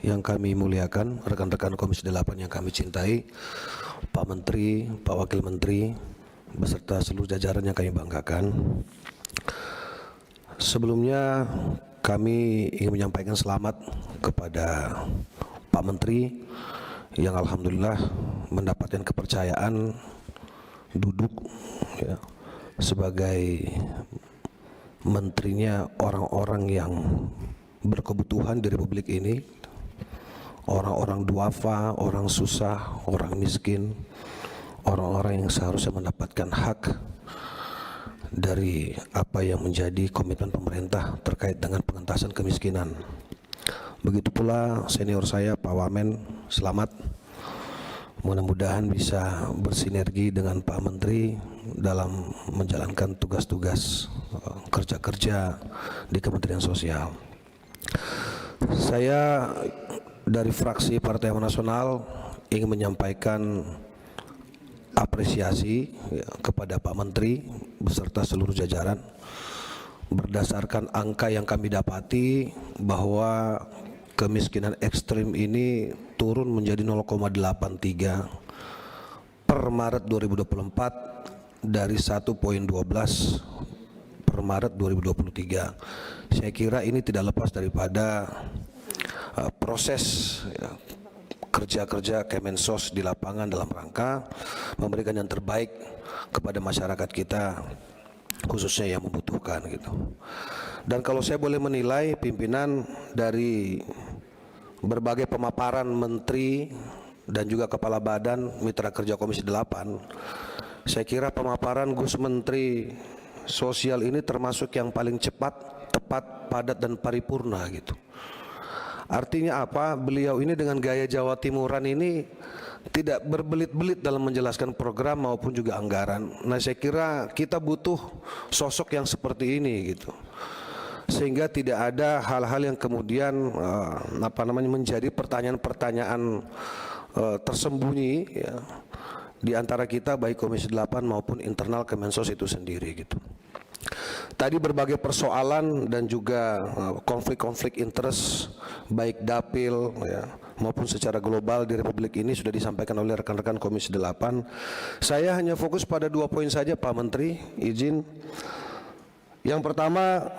yang kami muliakan, rekan-rekan Komisi 8 yang kami cintai, Pak Menteri, Pak Wakil Menteri, beserta seluruh jajaran yang kami banggakan. Sebelumnya kami ingin menyampaikan selamat kepada Pak Menteri yang alhamdulillah mendapatkan kepercayaan duduk ya, sebagai menterinya orang-orang yang berkebutuhan di Republik ini, orang-orang duafa, orang susah, orang miskin, orang-orang yang seharusnya mendapatkan hak dari apa yang menjadi komitmen pemerintah terkait dengan pengentasan kemiskinan. Begitu pula senior saya Pak Wamen, selamat. Mudah-mudahan bisa bersinergi dengan Pak Menteri dalam menjalankan tugas-tugas kerja-kerja di Kementerian Sosial. Saya dari fraksi Partai Amanat Nasional ingin menyampaikan apresiasi kepada Pak Menteri beserta seluruh jajaran berdasarkan angka yang kami dapati bahwa kemiskinan ekstrim ini turun menjadi 0,83 per Maret 2024 dari 1,12 per Maret 2023. Saya kira ini tidak lepas daripada proses kerja-kerja Kemensos di lapangan dalam rangka memberikan yang terbaik kepada masyarakat kita, khususnya yang membutuhkan gitu. Dan kalau saya boleh menilai pimpinan dari berbagai pemaparan menteri dan juga kepala badan mitra kerja Komisi 8, saya kira pemaparan Gus Menteri Sosial ini termasuk yang paling cepat, tepat, padat dan paripurna gitu. Artinya apa? Beliau ini dengan gaya Jawa Timuran ini tidak berbelit-belit dalam menjelaskan program maupun juga anggaran. Nah, saya kira kita butuh sosok yang seperti ini gitu. Sehingga tidak ada hal-hal yang kemudian menjadi pertanyaan-pertanyaan tersembunyi ya, di antara kita baik Komisi 8 maupun internal Kemensos itu sendiri gitu. Tadi berbagai persoalan dan juga konflik-konflik interest baik dapil ya, maupun secara global di Republik ini sudah disampaikan oleh rekan-rekan Komisi 8. Saya hanya fokus pada 2 poin saja Pak Menteri, izin. Yang pertama,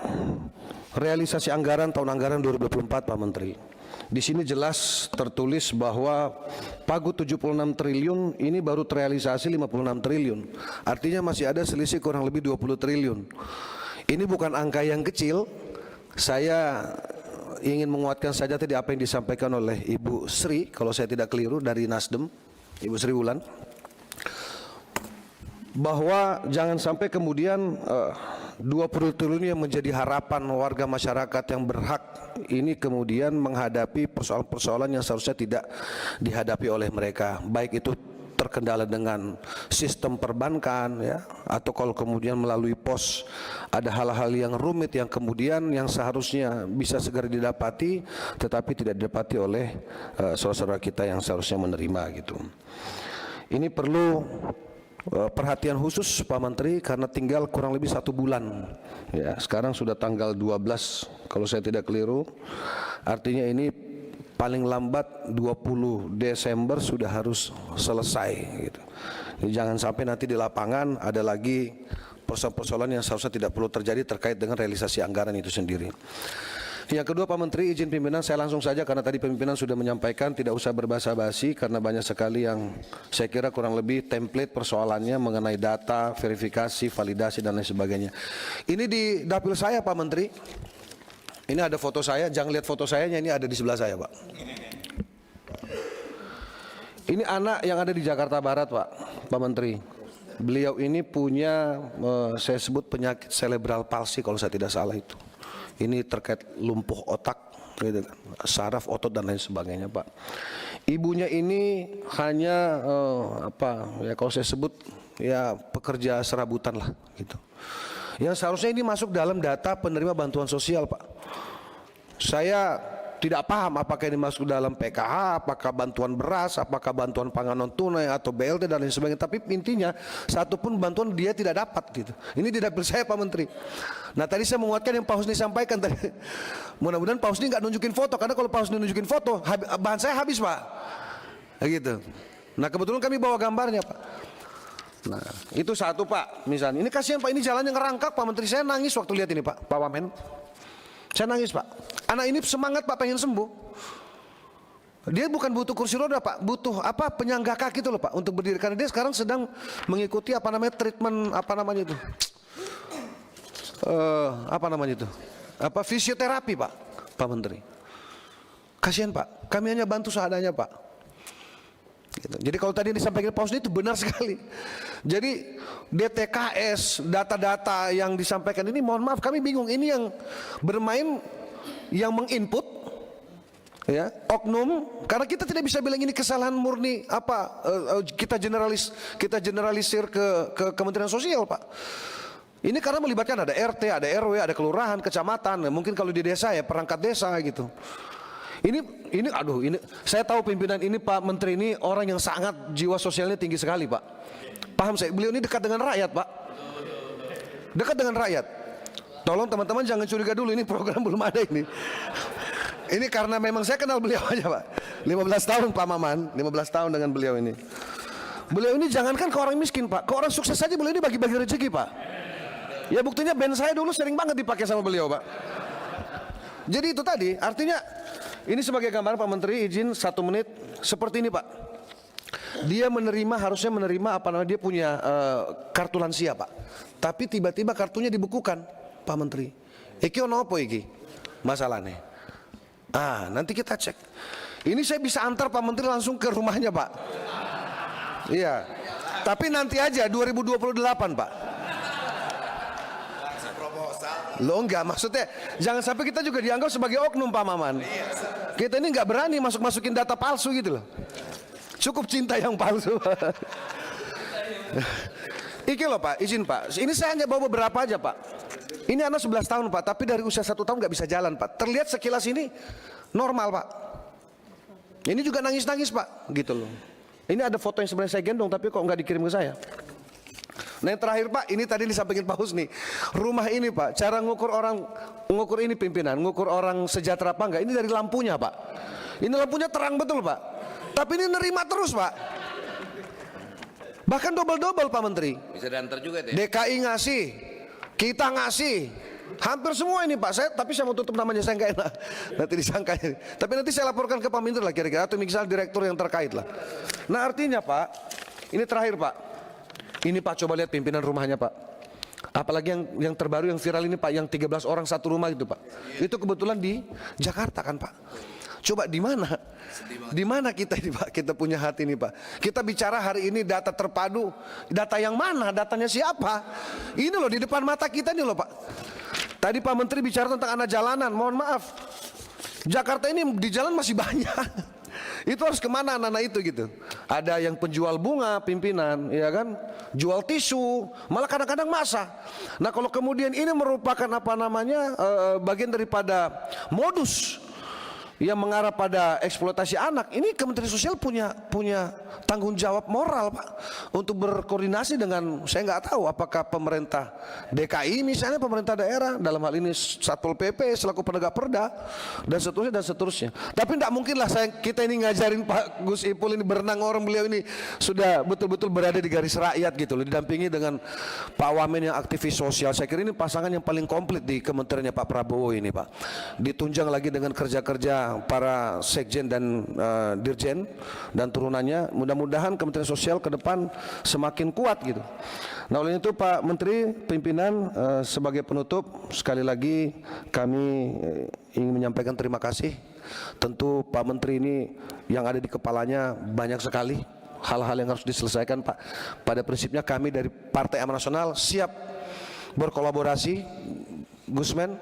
realisasi anggaran tahun anggaran 2024 Pak Menteri. Di sini jelas tertulis bahwa pagu 76 triliun ini baru terrealisasi 56 triliun. Artinya masih ada selisih kurang lebih 20 triliun. Ini bukan angka yang kecil. Saya ingin menguatkan saja tadi apa yang disampaikan oleh Ibu Sri, kalau saya tidak keliru dari Nasdem, Ibu Sri Wulan, bahwa jangan sampai kemudian 20 triliun yang menjadi harapan warga masyarakat yang berhak ini kemudian menghadapi persoalan-persoalan yang seharusnya tidak dihadapi oleh mereka, baik itu terkendala dengan sistem perbankan ya, atau kalau kemudian melalui pos ada hal-hal yang rumit yang kemudian yang seharusnya bisa segera didapati tetapi tidak didapati oleh saudara-saudara kita yang seharusnya menerima gitu. Ini perlu perhatian khusus Pak Menteri karena tinggal kurang lebih 1 bulan ya, sekarang sudah tanggal 12 kalau saya tidak keliru, artinya ini paling lambat 20 Desember sudah harus selesai gitu. Jadi jangan sampai nanti di lapangan ada lagi persoalan-persoalan yang seharusnya tidak perlu terjadi terkait dengan realisasi anggaran itu sendiri. Yang kedua Pak Menteri, izin pimpinan saya langsung saja karena tadi pimpinan sudah menyampaikan tidak usah berbasa-basi karena banyak sekali yang saya kira kurang lebih template persoalannya mengenai data, verifikasi, validasi dan lain sebagainya. Ini di dapil saya Pak Menteri. Ini ada foto saya, jangan lihat foto saya, ini ada di sebelah saya Pak. Ini anak yang ada di Jakarta Barat Pak Menteri. Beliau ini punya saya sebut penyakit cerebral palsy kalau saya tidak salah itu. Ini terkait lumpuh otak, gitu kan, saraf, otot dan lain sebagainya Pak. Ibunya ini hanya kalau saya sebut ya pekerja serabutan lah gitu. Yang seharusnya ini masuk dalam data penerima bantuan sosial Pak. Saya tidak paham apakah ini masuk dalam PKH, apakah bantuan beras, apakah bantuan pangan non tunai atau BLT dan lain sebagainya. Tapi intinya satu pun bantuan dia tidak dapat gitu. Ini tidak saya Pak Menteri. Nah tadi saya menguatkan yang Pak Husni sampaikan tadi. Mudah-mudahan Pak Husni nggak nunjukin foto, karena kalau Pak Husni nunjukin foto bahan saya habis Pak. Gitu. Nah kebetulan kami bawa gambarnya Pak. Nah itu satu Pak. Misalnya ini kasihan Pak, ini jalannya ngerangkak Pak Menteri. Saya nangis waktu lihat ini Pak Wamen. Saya nangis Pak. Anak ini semangat Pak, pengen sembuh. Dia bukan butuh kursi roda Pak, butuh apa, penyangga kaki itu loh Pak untuk berdiri, karena dia sekarang sedang mengikuti apa namanya treatment, apa namanya itu, fisioterapi Pak Menteri. Kasihan Pak, kami hanya bantu seadanya Pak. Gitu. Jadi kalau tadi disampaikan Pak Husni itu benar sekali. Jadi DTKS, data-data yang disampaikan ini, mohon maaf kami bingung. Ini yang bermain, yang menginput, ya, oknum. Karena kita tidak bisa bilang ini kesalahan murni apa, kita generalisir ke Kementerian Sosial Pak. Ini karena melibatkan ada RT, ada RW, ada kelurahan, kecamatan. Mungkin kalau di desa ya perangkat desa gitu. Ini saya tahu pimpinan ini Pak Menteri ini orang yang sangat jiwa sosialnya tinggi sekali Pak. Paham saya, beliau ini dekat dengan rakyat Pak. Dekat dengan rakyat. Tolong teman-teman jangan curiga dulu, ini program belum ada ini. Ini karena memang saya kenal beliau aja Pak. 15 tahun Pak Maman, 15 tahun dengan beliau ini. Beliau ini jangankan ke orang miskin Pak, ke orang sukses saja beliau ini bagi-bagi rezeki Pak. Ya buktinya band saya dulu sering banget dipakai sama beliau Pak. Jadi itu tadi, artinya ini sebagai gambaran Pak Menteri, izin 1 menit seperti ini Pak. Dia harusnya menerima apa namanya, dia punya kartu lansia Pak. Tapi tiba-tiba kartunya dibekukan Pak Menteri. Iki ono apa iki? Masalahnya. Nanti kita cek. Ini saya bisa antar Pak Menteri langsung ke rumahnya Pak. Iya. Tapi nanti aja 2028 Pak. Lo enggak, maksudnya jangan sampai kita juga dianggap sebagai oknum Pak Maman. Kita ini nggak berani masukin data palsu gitu loh. Cukup cinta yang palsu. Iki loh Pak, izin Pak. Ini saya hanya bawa beberapa aja Pak. Ini anak 11 tahun Pak, tapi dari usia 1 tahun nggak bisa jalan Pak. Terlihat sekilas ini normal Pak. Ini juga nangis-nangis Pak, gitu loh. Ini ada foto yang sebenarnya saya gendong, tapi kok nggak dikirim ke saya. Nah yang terakhir Pak, ini tadi disampaikan Pak Husni. Rumah ini Pak, cara ngukur ini pimpinan, ngukur orang sejahtera apa enggak, ini dari lampunya Pak. Ini lampunya terang betul Pak. Tapi ini nerima terus Pak. Bahkan double-double Pak Menteri. Bisa diantar juga deh. DKI ngasih, kita ngasih, hampir semua ini Pak. Tapi saya mau tutup namanya, saya nggak enak nanti disangkanya. Tapi nanti saya laporkan ke Pak Menteri lah kira-kira, atau misalnya direktur yang terkait lah. Nah artinya Pak, ini terakhir Pak. Ini Pak, coba lihat pimpinan rumahnya Pak. Apalagi yang terbaru yang viral ini Pak, yang 13 orang satu rumah itu Pak. Itu kebetulan di Jakarta kan Pak. Coba di mana? Di mana kita ini Pak? Kita punya hati ini Pak. Kita bicara hari ini data terpadu. Data yang mana? Datanya siapa? Ini loh di depan mata kita nih loh Pak. Tadi Pak Menteri bicara tentang anak jalanan. Mohon maaf, Jakarta ini di jalan masih banyak. Itu harus kemana anak-anak itu gitu. Ada yang penjual bunga pimpinan, ya kan, jual tisu, malah kadang-kadang masak. Nah kalau kemudian ini merupakan apa namanya, bagian daripada modus yang mengarah pada eksploitasi anak, ini Kementerian Sosial punya tanggung jawab moral Pak, untuk berkoordinasi dengan, saya nggak tahu apakah pemerintah DKI misalnya, pemerintah daerah, dalam hal ini Satpol PP selaku penegak perda dan seterusnya. Tapi tidak mungkin lah kita ini ngajarin Pak Gus Ipul ini berenang, orang beliau ini sudah betul-betul berada di garis rakyat gitu loh, didampingi dengan Pak Wamen yang aktivis sosial. Saya kira ini pasangan yang paling komplit di kementeriannya Pak Prabowo ini Pak. Ditunjang lagi dengan kerja-kerja para sekjen dan dirjen dan turunannya. Mudah-mudahan Kementerian Sosial ke depan semakin kuat gitu. Nah oleh itu Pak Menteri, pimpinan, sebagai penutup sekali lagi kami ingin menyampaikan terima kasih. Tentu Pak Menteri ini yang ada di kepalanya banyak sekali hal-hal yang harus diselesaikan Pak. Pada prinsipnya kami dari Partai Amanat Nasional siap berkolaborasi, Gusmen,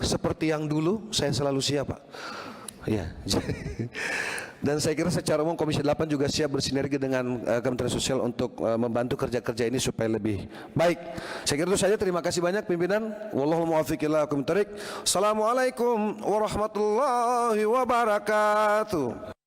seperti yang dulu saya selalu siap Pak. Ya, Dan saya kira secara umum Komisi 8 juga siap bersinergi dengan Kementerian Sosial untuk membantu kerja-kerja ini supaya lebih baik. Saya kira itu saja. Terima kasih banyak pimpinan. Wallahul muwaffiq ila aqwamit thoriq. Assalamualaikum warahmatullahi wabarakatuh.